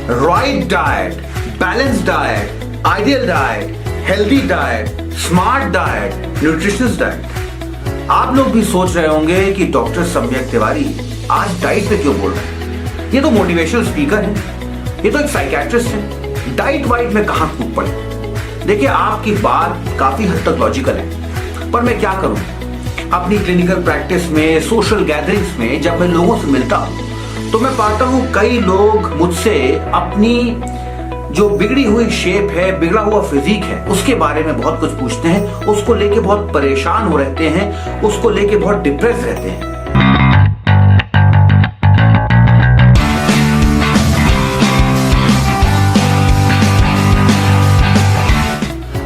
Right diet, balance diet, ideal diet, healthy diet, smart diet, nutritious diet. आप लोग भी सोच रहे होंगे कि डॉक्टर सम्यक तिवारी आज डाइट पे क्यों बोल रहे हैं? ये तो मोटिवेशनल स्पीकर है, ये तो एक साइकियाट्रिस्ट है, डाइट वाइट में कहां कूद पड़े। देखिए, आपकी बात काफी हद तक लॉजिकल है, पर मैं क्या करूं? अपनी क्लिनिकल प्रैक्टिस में, सोशल गैदरिंग्स में जब मैं लोगों से मिलता हूं तो मैं पाता हूं कई लोग मुझसे अपनी जो बिगड़ी हुई शेप है, बिगड़ा हुआ फिजिक है, उसके बारे में बहुत कुछ पूछते हैं, उसको लेके बहुत परेशान हो रहते हैं, उसको लेके बहुत डिप्रेस रहते हैं।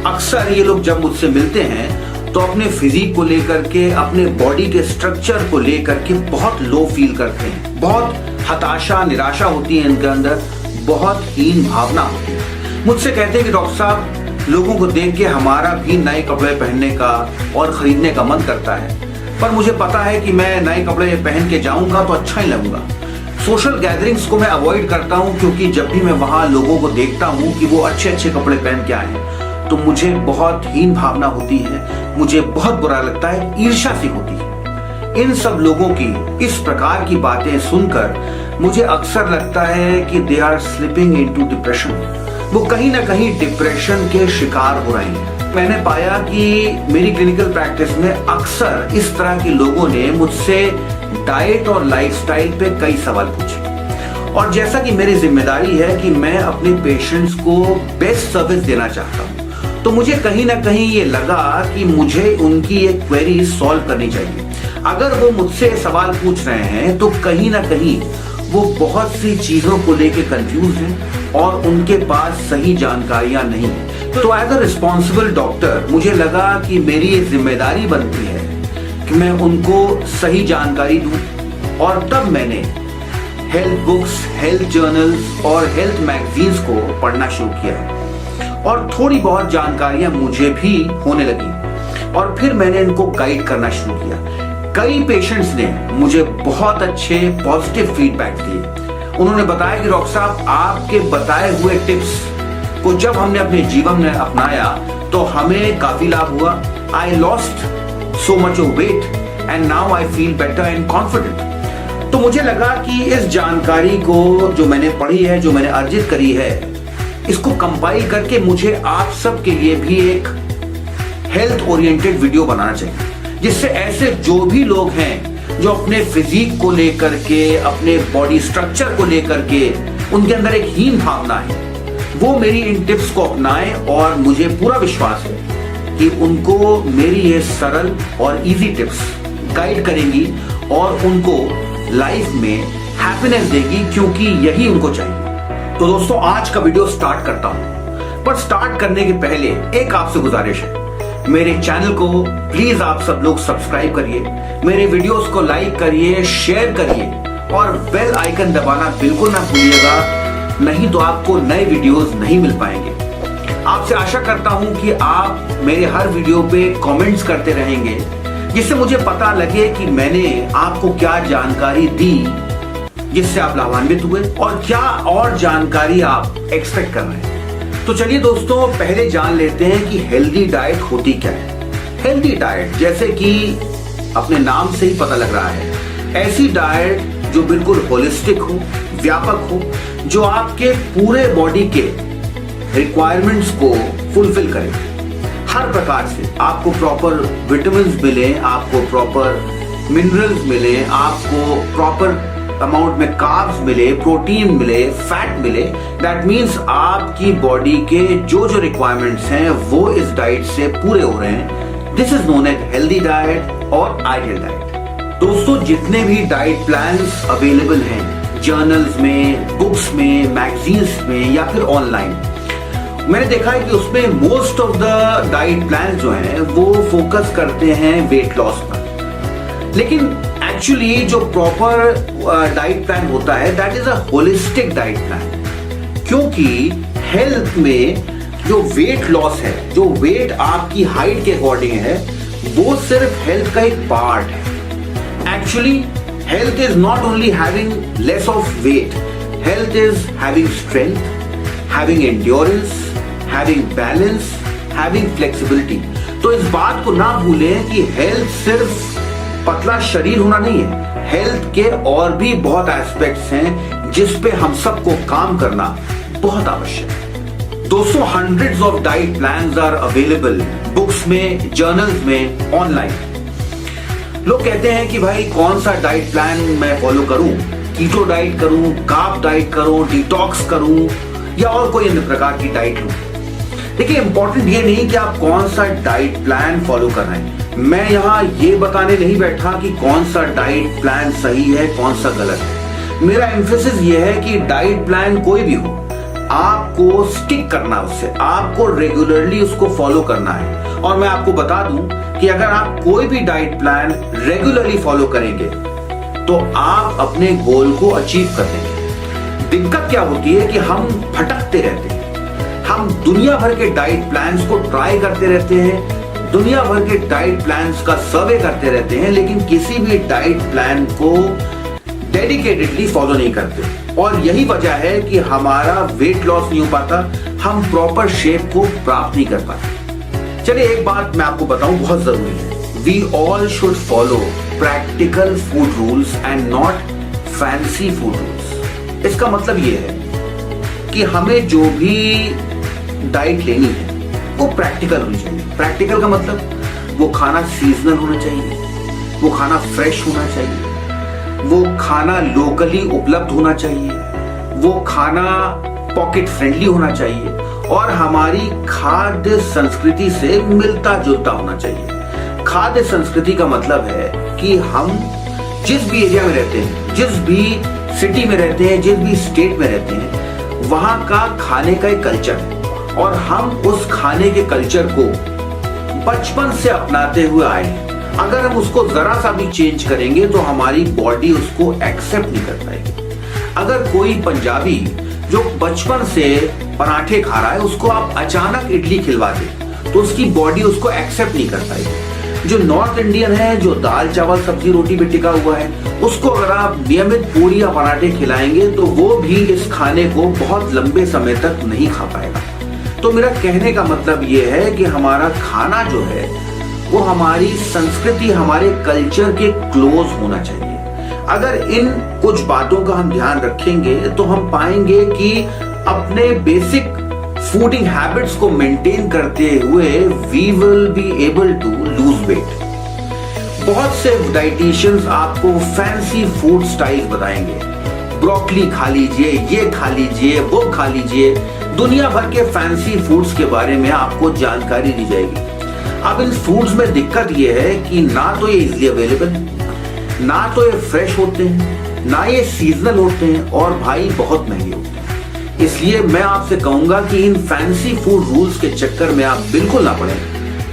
अक्सर ये लोग जब मुझसे मिलते हैं तो अपने फिजिक को लेकर के, अपने बॉडी के स्ट्रक्चर को लेकर के बहुत लो फील करते हैं, बहुत हताशा, निराशा होती है इनके अंदर, बहुत हीन भावना होती है। मुझसे कहते हैं कि डॉक्टर साहब, लोगों को देख के हमारा भी नए कपड़े पहनने का और खरीदने का मन करता है, पर मुझे पता है कि मैं नए कपड़े पहन के जाऊंगा तो अच्छा ही लगूंगा। सोशल गैदरिंग्स को मैं अवॉइड करता हूं, क्योंकि जब भी मैं वहां लोगों को देखता हूं कि वो अच्छे अच्छे कपड़े पहन के आए हैं तो मुझे बहुत हीन भावना होती है, मुझे बहुत बुरा लगता है, ईर्ष्या सी होती है। इन सब लोगों की इस प्रकार की बातें सुनकर मुझे अक्सर लगता है कि they are slipping into depression. वो कहीं ना कहीं डिप्रेशन के शिकार हो रहे हैं। मैंने पाया कि मेरी क्लिनिकल प्रैक्टिस में अक्सर इस तरह के लोगों ने मुझसे डाइट और लाइफस्टाइल पे कई सवाल पूछे, और जैसा कि मेरी जिम्मेदारी है कि मैं अपने पेशेंट्स को बेस्ट सर्विस देना चाहता हूँ, तो मुझे कहीं ना कहीं ये लगा कि मुझे उनकी एक क्वेरी सॉल्व करनी चाहिए। अगर वो मुझसे सवाल पूछ रहे हैं तो कहीं ना कहीं वो बहुत सी चीजों को लेके कंफ्यूज हैं और उनके पास सही जानकारियां नहीं है। तो एज अ रिस्पॉन्सिबल डॉक्टर मुझे लगा कि मेरी ये जिम्मेदारी बनती है कि मैं उनको सही जानकारी दूं, और तब मैंने हेल्थ बुक्स, हेल्थ जर्नल्स और हेल्थ मैगजीन्स को पढ़ना शुरू किया, और थोड़ी बहुत जानकारियां मुझे भी होने लगी, और फिर मैंने इनको गाइड करना शुरू किया। कई पेशेंट्स ने मुझे बहुत अच्छे पॉजिटिव फीडबैक दिए। उन्होंने बताया कि डॉक्टर साहब, आपके बताए हुए टिप्स को जब हमने अपने जीवन में अपनाया तो हमें काफी लाभ हुआ। I lost so much of weight and now I feel better and confident. तो मुझे लगा कि इस जानकारी को जो मैंने पढ़ी है, जो मैंने अर्जित करी है, इसको कंपाइल करके मुझे आप सब के लिए भी एक हेल्थ ओरिएंटेड वीडियो बनाना चाहिए, जिससे ऐसे जो भी लोग हैं जो अपने फिजिक को लेकर के, अपने बॉडी स्ट्रक्चर को लेकर के उनके अंदर एक हीन भावना है, वो मेरी इन टिप्स को अपनाएं, और मुझे पूरा विश्वास है कि उनको मेरी ये सरल और इजी टिप्स गाइड करेंगी और उनको लाइफ में हैप्पीनेस देगी, क्योंकि यही उनको चाहिए। तो दोस्तों, आज का वीडियो स्टार्ट करता हूं, पर स्टार्ट करने के पहले एक आपसे गुजारिश है, मेरे चैनल को प्लीज आप सब लोग सब्सक्राइब करिए, मेरे वीडियोस को लाइक करिए, शेयर करिए, और बेल आइकन दबाना बिल्कुल ना भूलिएगा, नहीं तो आपको नए वीडियोस नहीं मिल पाएंगे। आपसे आशा करता हूं कि आप मेरे हर वीडियो पे कमेंट्स करते रहेंगे, जिससे मुझे पता लगे कि मैंने आपको क्या जानकारी दी जिससे आप लाभान्वित हुए, और क्या और जानकारी आप एक्सपेक्ट कर रहे हैं। तो चलिए दोस्तों, पहले जान लेते हैं कि हेल्दी डाइट होती क्या है। हेल्दी डाइट, जैसे कि अपने नाम से ही पता लग रहा है, ऐसी डाइट जो बिल्कुल होलिस्टिक हो, व्यापक हो, जो आपके पूरे बॉडी के रिक्वायरमेंट्स को फुलफिल करे। हर प्रकार से आपको प्रॉपर विटामिन मिले, आपको प्रॉपर मिनरल्स मिले, आपको प्रॉपर अमाउंट में कार्ब्स मिले, प्रोटीन मिले, फैट मिले। दैट मीन्स आपकी बॉडी के जो जो रिक्वायरमेंट्स हैं वो इस डाइट से पूरे हो रहे हैं। This is known as healthy diet और आइडियल डाइट। दोस्तों, जितने भी डाइट प्लान्स अवेलेबल हैं जर्नल्स में, बुक्स में, मैगजीन्स में या फिर ऑनलाइन, मैंने देखा है कि उसमें most of the diet plan जो हैं वो फोकस करते हैं वेट लॉस पर, लेकिन एक्चुअली जो प्रॉपर डाइट प्लान होता है that is a holistic diet plan, क्योंकि हेल्थ में जो वेट लॉस है, जो वेट आपकी हाइट के अकॉर्डिंग है, वो सिर्फ हेल्थ का एक पार्ट है। Actually health is not only having less of weight, Health is having strength, having endurance, having balance, having flexibility. तो इस बात को ना भूलें कि हेल्थ सिर्फ पतला शरीर होना नहीं है, हेल्थ के और भी बहुत एस्पेक्ट्स हैं जिस पे हम सबको काम करना बहुत आवश्यक है। दोस्तों, hundreds of diet plans are available books में, जर्नल्स में, ऑनलाइन। लोग कहते हैं कि भाई कौन सा डाइट प्लान मैं फॉलो करूं, कीटो डाइट करूं, कार्ब डाइट करूं, डिटॉक्स करूं या और कोई अन्य प्रकार की डाइट लूं। देखिए, इंपॉर्टेंट ये नहीं कि आप कौन सा डाइट प्लान फॉलो कर रहे हैं। मैं यहां ये बताने नहीं बैठा कि कौन सा डाइट प्लान सही है, कौन सा गलत है। मेरा एम्फेसिस ये है कि डाइट प्लान कोई भी हो, आपको स्टिक करना उससे, आपको रेगुलरली उसको फॉलो करना है। और मैं आपको बता दूं कि अगर आप कोई भी डाइट प्लान रेगुलरली फॉलो करेंगे तो आप अपने गोल को अचीव कर लेंगे। दिक्कत क्या होती है कि हम भटकते रहते हैं, हम दुनिया भर के डाइट प्लान्स को ट्राई करते रहते हैं, दुनिया भर के डाइट प्लान्स का सर्वे करते रहते हैं, लेकिन किसी भी डाइट प्लान को डेडिकेटेडली फॉलो नहीं करते। और यही वजह है कि हमारा वेट लॉस नहीं हो पाता, हम प्रॉपर शेप को प्राप्त नहीं कर पाते। चलिए, एक बात मैं आपको बताऊं, बहुत जरूरी है। We all should follow practical food rules and not fancy food rules. इसका मतलब ये है कि हमें जो भी डाइट लेनी है वो प्रैक्टिकल होनी चाहिए। प्रैक्टिकल का मतलब वो खाना सीजनल होना चाहिए, वो खाना फ्रेश होना चाहिए, वो खाना लोकली उपलब्ध होना चाहिए, वो खाना पॉकेट फ्रेंडली होना चाहिए और हमारी खाद्य संस्कृति से मिलता जुलता होना चाहिए। खाद्य संस्कृति का मतलब है कि हम जिस भी एरिया में रहते हैं, जिस भी सिटी में रहते हैं, जिस भी स्टेट में रहते हैं, वहां का खाने का एक कल्चर है और हम उस खाने के कल्चर को बचपन से अपनाते हुए आए हैं। अगर हम उसको जरा सा भी चेंज करेंगे तो हमारी बॉडी उसको एक्सेप्ट नहीं कर पाएगी। अगर कोई पंजाबी जो बचपन से पराठे खा रहा है, उसको आप अचानक इडली खिलवा दे तो उसकी बॉडी उसको एक्सेप्ट नहीं कर पाएगी। जो नॉर्थ इंडियन है, जो दाल चावल सब्जी रोटी पे टिका हुआ है, उसको अगर आप नियमित पूरी या पराठे खिलाएंगे तो वो भी इस खाने को बहुत लंबे समय तक नहीं खा पाएगा। तो मेरा कहने का मतलब ये है कि हमारा खाना जो है वो हमारी संस्कृति, हमारे कल्चर के क्लोज होना चाहिए। अगर इन कुछ बातों का हम ध्यान रखेंगे तो हम पाएंगे कि अपने बेसिक फूडिंग हैबिट्स को मेंटेन करते हुए we will be able to lose weight. बहुत से डाइटिशियंस आपको फैंसी फूड स्टाइल बताएंगे, ब्रोकली खा लीजिए, ये खा लीजिए, वो खा लीजिए, दुनिया भर के फैंसी फूड्स के बारे में आपको जानकारी दी जाएगी। अब इन फूड्स में दिक्कत ये है कि ना तो ये इजीली अवेलेबल, ना तो ये फ्रेश होते हैं, ना ये सीजनल होते हैं और भाई बहुत महंगे होते हैं। इसलिए मैं आपसे कहूंगा कि इन फैंसी फूड रूल्स के चक्कर में आप बिल्कुल ना पड़े।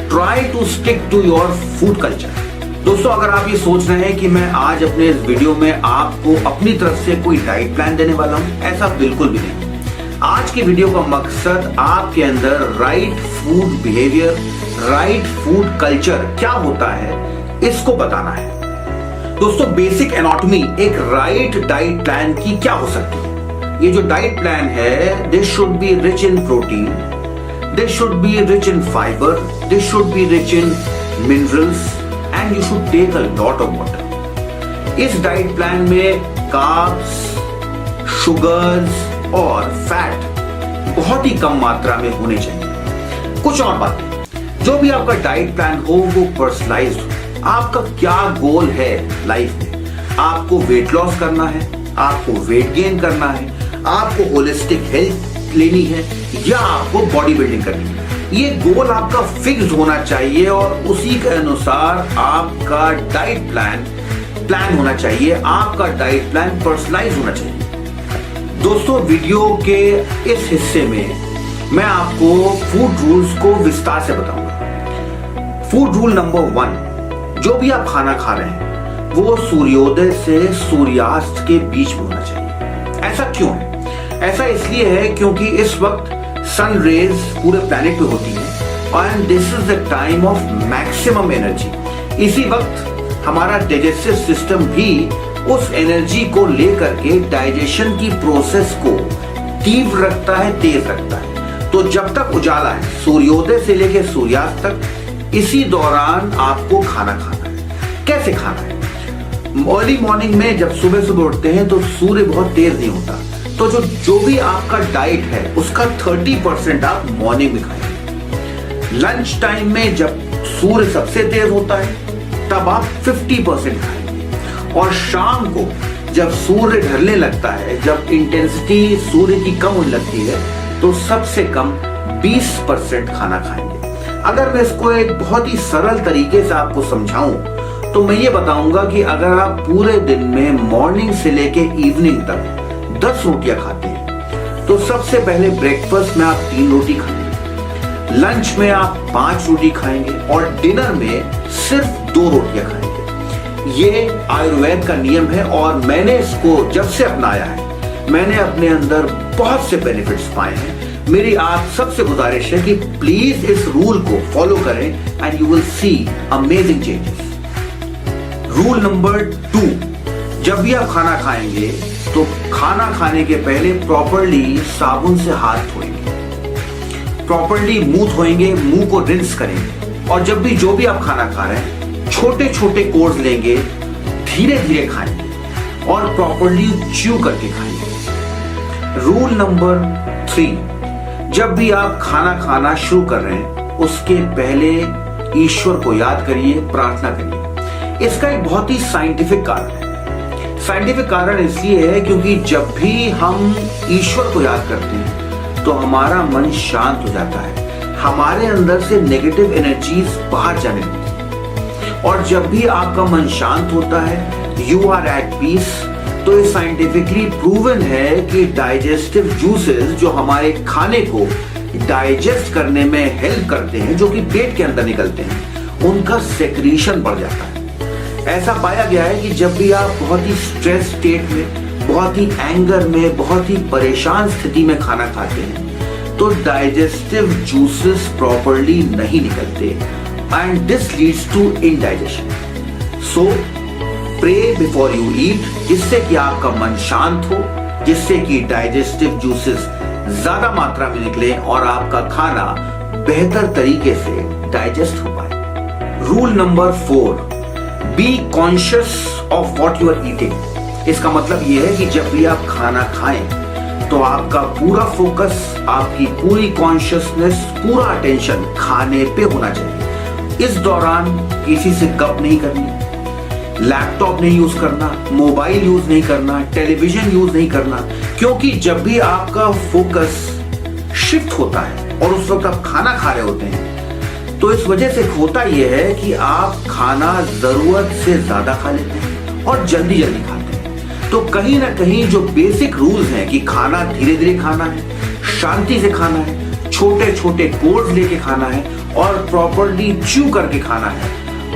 Try to stick to your food culture. दोस्तों, अगर आप ये सोच रहे हैं कि मैं आज अपने इस वीडियो में आपको अपनी तरफ से कोई डाइट प्लान देने वाला हूं, ऐसा बिल्कुल भी नहीं। आज की वीडियो का मकसद आपके अंदर right food behaviour, right food culture क्या होता है, इसको बताना है। दोस्तों, बेसिक एनाटॉमी एक राइट डाइट प्लान की क्या हो सकती है। ये जो डाइट प्लान है, this should be rich in protein, this should be rich in fibre, this should be rich in minerals and you should take a lot of water. इस diet plan में कार्ब्स, शुगर्स और fat बहुत ही कम मात्रा में होने चाहिए। कुछ और बातें, जो भी आपका डाइट प्लान हो वो पर्सनलाइज्ड हो। आपका क्या गोल है लाइफ में? आपको वेट लॉस करना है, आपको वेट गेन करना है, आपको होलिस्टिक हेल्थ लेनी है या आपको बॉडी बिल्डिंग करनी है? ये गोल आपका फिक्स होना चाहिए और उसी के अनुसार आपका डाइट प्लान होना चाहिए। आपका डाइट प्लान पर्सनलाइज होना चाहिए। दोस्तों, वीडियो के इस हिस्से में मैं आपको फूड रूल्स को विस्तार से बताऊंगा। फूड रूल नंबर 1, जो भी आप खाना खा रहे हैं वो सूर्योदय से सूर्यास्त के बीच में होना चाहिए। ऐसा क्यों है? ऐसा इसलिए है क्योंकि इस वक्त सन रेज पूरे प्लैनेट पे होती है and this is the time of maximum energy. इसी वक्त हमारा डाइजेस्टिव सिस्टम भी उस एनर्जी को लेकर के डाइजेशन की प्रोसेस को तीव्र रखता है, तेज रखता है। तो जब तक उजाला है, सूर्योदय से लेकर सूर्यास्त तक, इसी दौरान आपको खाना खाना है। कैसे खाना है? अर्ली मॉर्निंग में जब सुबह सुबह उठते हैं तो सूर्य बहुत तेज नहीं होता, तो जो भी आपका डाइट है उसका 30% आप मॉर्निंग में खाएंगे। लंच टाइम में जब सूर्य सबसे तेज होता है तब आप 50% खाएंगे, और शाम को जब सूर्य ढलने लगता है, जब इंटेंसिटी सूर्य की कम होने लगती है, तो सबसे कम 20% खाना खाएंगे। अगर मैं इसको एक बहुत ही सरल तरीके से आपको समझाऊं तो मैं ये बताऊंगा कि अगर आप पूरे दिन में मॉर्निंग से लेके इवनिंग तक 10 रोटियां खाते हैं तो सबसे पहले ब्रेकफास्ट में आप 3 रोटी खाएंगे, लंच में आप 5 रोटी खाएंगे और डिनर में सिर्फ 2 रोटियां खाएंगे। ये आयुर्वेद का नियम है और मैंने इसको जब से अपनाया है मैंने अपने अंदर बहुत से बेनिफिट्स पाए हैं। मेरी आप सबसे गुजारिश है कि प्लीज इस रूल को फॉलो करें and you will see amazing changes. Rule number 2, जब भी आप खाना खाएंगे तो खाना खाने के पहले प्रॉपर्ली साबुन से हाथ धोएंगे, प्रॉपर्ली मुंह धोएंगे, मुंह को रिंस करेंगे, और जब भी जो भी आप खाना खा रहे हैं छोटे छोटे कोर्स लेंगे, धीरे धीरे खाएंगे और प्रॉपर्ली च्यू करके खाएंगे। रूल नंबर 3, जब भी आप खाना खाना शुरू कर रहे हैं उसके पहले ईश्वर को याद करिए, प्रार्थना करिए। इसका एक बहुत ही साइंटिफिक कारण है। साइंटिफिक कारण इसलिए है क्योंकि जब भी हम ईश्वर को याद करते हैं तो हमारा मन शांत हो जाता है, हमारे अंदर से नेगेटिव एनर्जीज बाहर जाने लगती है, और जब भी आपका मन शांत होता है, यू आर एट पीस, तो ये साइंटिफिकली प्रूवन है कि डाइजेस्टिव जूसेस जो हमारे खाने को डाइजेस्ट करने में हेल्प करते हैं, जो कि पेट के अंदर निकलते हैं, उनका सेक्रीशन बढ़ जाता है। ऐसा पाया गया है कि जब भी आप बहुत ही स्ट्रेस स्टेट में, बहुत ही एंगर में, बहुत ही परेशान स्थिति में खाना खाते हैं तो डाइजेस्टिव जूसेस प्रॉपर्ली नहीं निकलते and this leads to indigestion. So pray before you eat, जिससे कि आपका मन शांत हो, जिससे कि डाइजेस्टिव जूसेस ज्यादा मात्रा में निकले और आपका खाना बेहतर तरीके से डाइजेस्ट हो पाए। Rule number 4, be conscious of what you are eating. इसका मतलब यह है कि जब भी आप खाना खाएं तो आपका पूरा फोकस, आपकी पूरी कॉन्शियसनेस, पूरा अटेंशन खाने पे होना चाहिए। इस दौरान किसी से गप नहीं करनी, लैपटॉप नहीं यूज करना, मोबाइल यूज नहीं करना, टेलीविजन यूज नहीं करना, क्योंकि जब भी आपका फोकस शिफ्ट होता है और उस वक्त आप खाना खा रहे होते हैं तो इस वजह से होता यह है कि आप खाना जरूरत से ज्यादा खा लेते हैं और जल्दी जल्दी खाते हैं। तो कहीं ना कहीं जो बेसिक रूल्स हैं कि खाना धीरे धीरे खाना है, शांति से खाना है, छोटे छोटे कोर्स लेके खाना है और प्रॉपर्ली च्यू करके खाना है,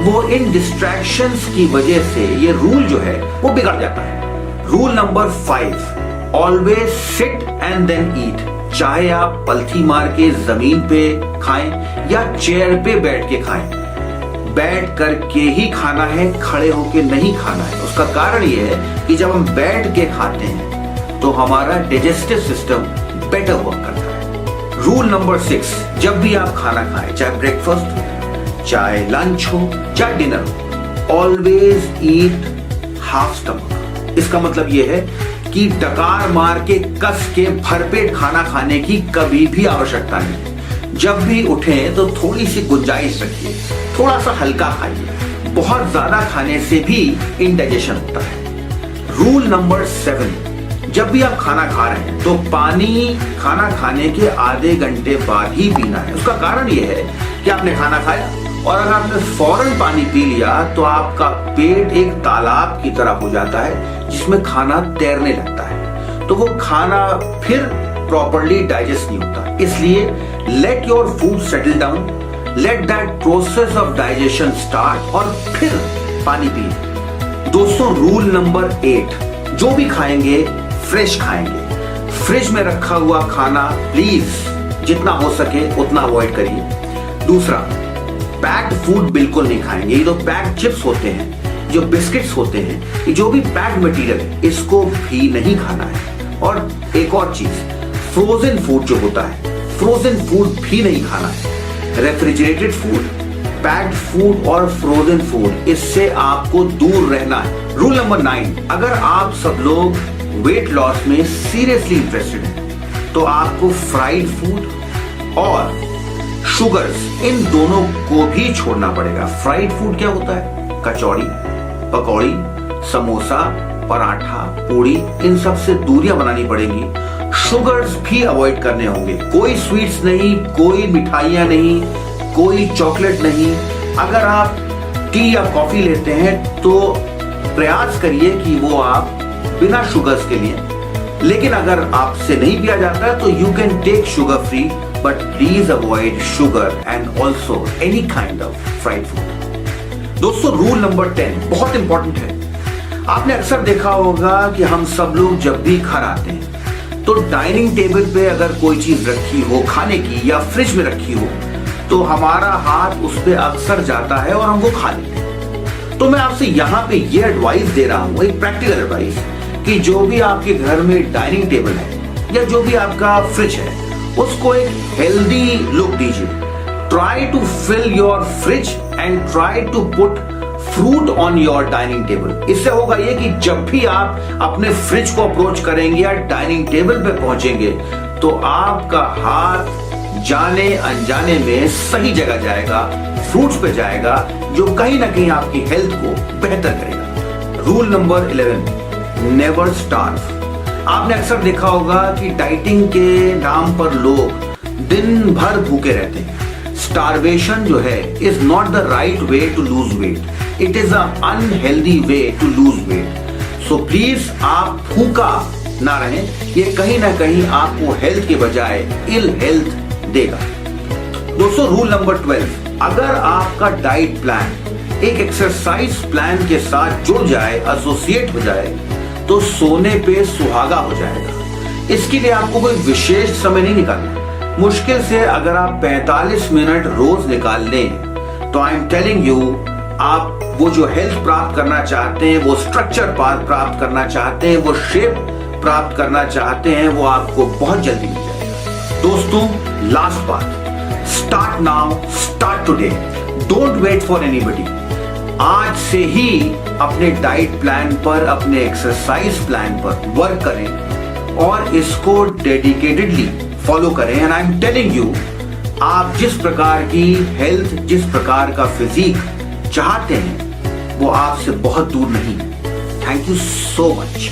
वो इन डिस्ट्रैक्शंस की वजह से ये रूल जो है वो बिगड़ जाता है। Rule number 5, always sit and then eat. चाहे आप पलथी मार के जमीन पे खाएं या चेयर पे बैठ के खाएं, बैठ करके ही खाना है, खड़े होके नहीं खाना है। उसका कारण यह है कि जब हम बैठ के खाते हैं तो हमारा डाइजेस्टिव सिस्टम बेटर वर्क करता है। रूल नंबर 6, जब भी आप खाना खाएं, चाहे ब्रेकफास्ट हो, चाहे लंच हो, चाहे डिनर हो, ऑलवेज ईट हाफ स्टमक। इसका मतलब यह है कि डकार मार के कस के भरपेट खाना खाने की कभी भी आवश्यकता नहीं। जब भी उठें तो थोड़ी सी गुंजाइश रखिए, थोड़ा सा हल्का खाइए, बहुत ज्यादा खाने से भी इंडाइजेशन होता है। रूल नंबर 7, जब भी आप खाना खा रहे हैं तो पानी खाना खाने के आधे घंटे बाद ही पीना है। उसका कारण यह है कि आपने खाना खाया और अगर आपने फौरन पानी पी लिया तो आपका पेट एक तालाब की तरह हो जाता है जिसमें खाना तैरने लगता है, तो वो खाना फिर प्रॉपर्ली डाइजेस्ट नहीं होता। इसलिए let your food settle down, let that process of digestion start और फिर पानी पिए। दोस्तों, रूल नंबर 8, जो भी खाएंगे फ्रेश खाएंगे। फ्रिज में रखा हुआ खाना प्लीज जितना हो सके उतना अवॉइड करिए। दूसरा, पैक्ड फूड बिल्कुल नहीं खाएंगे। ये तो पैक्ड चिप्स होते हैं जो बिस्किट्स होते हैं, ये जो भी पैक्ड मटेरियल है, इसको भी नहीं खाना है। और एक और चीज, फ्रोजन फूड जो होता है, फ्रोजन फूड भी नहीं खाना है। रेफ्रिजरेटेड फूड, पैक्ड फूड और फ्रोजन फूड, इससे आपको दूर रहना है। रूल नंबर 9, अगर आप सब लोग वेट लॉस में सीरियसली इंटरेस्टेड हैं तो आपको फ्राइड फूड और शुगर्स, इन दोनों को भी छोड़ना पड़ेगा। फ्राइड फूड क्या होता है? कचौड़ी, पकौड़ी, समोसा, पराठा, पूड़ी, इन सब से दूरियां बनानी पड़ेगी। शुगर्स भी अवॉइड करने होंगे। कोई स्वीट्स नहीं, कोई मिठाइयां नहीं, कोई चॉकलेट नहीं। अगर आप टी या कॉफी लेते हैं तो प्रयास करिए कि वो आप बिना शुगर्स के लिए। लेकिन अगर आपसे नहीं पिया जाता है तो you can take sugar free, but please avoid sugar and also any kind of fried food. दोस्तों, रूल नंबर 10 बहुत इंपॉर्टेंट है। आपने अक्सर देखा होगा कि हम सब लोग जब भी घर आते हैं तो डाइनिंग टेबल पे अगर कोई चीज रखी हो खाने की या फ्रिज में रखी हो तो हमारा हाथ उस पे अक्सर जाता है और हम वो खा लेते हैं। तो मैं आपसे यहाँ पे ये एडवाइस दे रहा हूँ, एक प्रैक्टिकल एडवाइस, कि जो भी आपके घर में डाइनिंग टेबल है या जो भी आपका फ्रिज है, उसको एक हेल्दी लुक दीजिए। Try to fill your fridge and try to put fruit on your dining table. इससे होगा ये कि जब भी आप अपने फ्रिज को अप्रोच करेंगे या डाइनिंग टेबल पे पहुंचेंगे तो आपका हाथ जाने अनजाने में सही जगह जाएगा, फ्रूट्स पे जाएगा, जो कहीं ना कहीं आपकी हेल्थ को बेहतर करेगा। Rule number 11, never starve. आपने अक्सर देखा होगा कि डाइटिंग के नाम पर लोग दिन भर भूखे रहते हैं। स्टारवेशन जो है is not the right way to lose weight, it is a unhealthy way to lose weight. So please आप भूखा ना रहें, ये कहीं ना कहीं आपको हेल्थ के बजाय इल हेल्थ देगा। दोस्तों, रूल नंबर 12, अगर आपका डाइट प्लान एक एक्सरसाइज प्लान के साथ जुड़ जाए, एसोसिएट हो जाए, तो सोने पे सुहागा हो जाएगा। इसके लिए आपको कोई विशेष समय नहीं निकालना। मुश्किल से अगर आप 45 मिनट रोज निकाल लें तो आई एम टेलिंग यू, आप वो जो हेल्थ प्राप्त करना चाहते हैं, वो स्ट्रक्चर प्राप्त करना चाहते हैं, वो शेप प्राप्त करना चाहते हैं, वो आपको बहुत जल्दी मिल जाएगा। दोस्तों, लास्ट बात, start now, start today, don't wait for anybody. आज से ही अपने डाइट प्लान पर, अपने एक्सरसाइज प्लान पर वर्क करें और इसको डेडिकेटेडली फॉलो करें। And I am telling you, आप जिस प्रकार की हेल्थ, जिस प्रकार का फिजिक चाहते हैं, वो आपसे बहुत दूर नहीं। Thank you so much.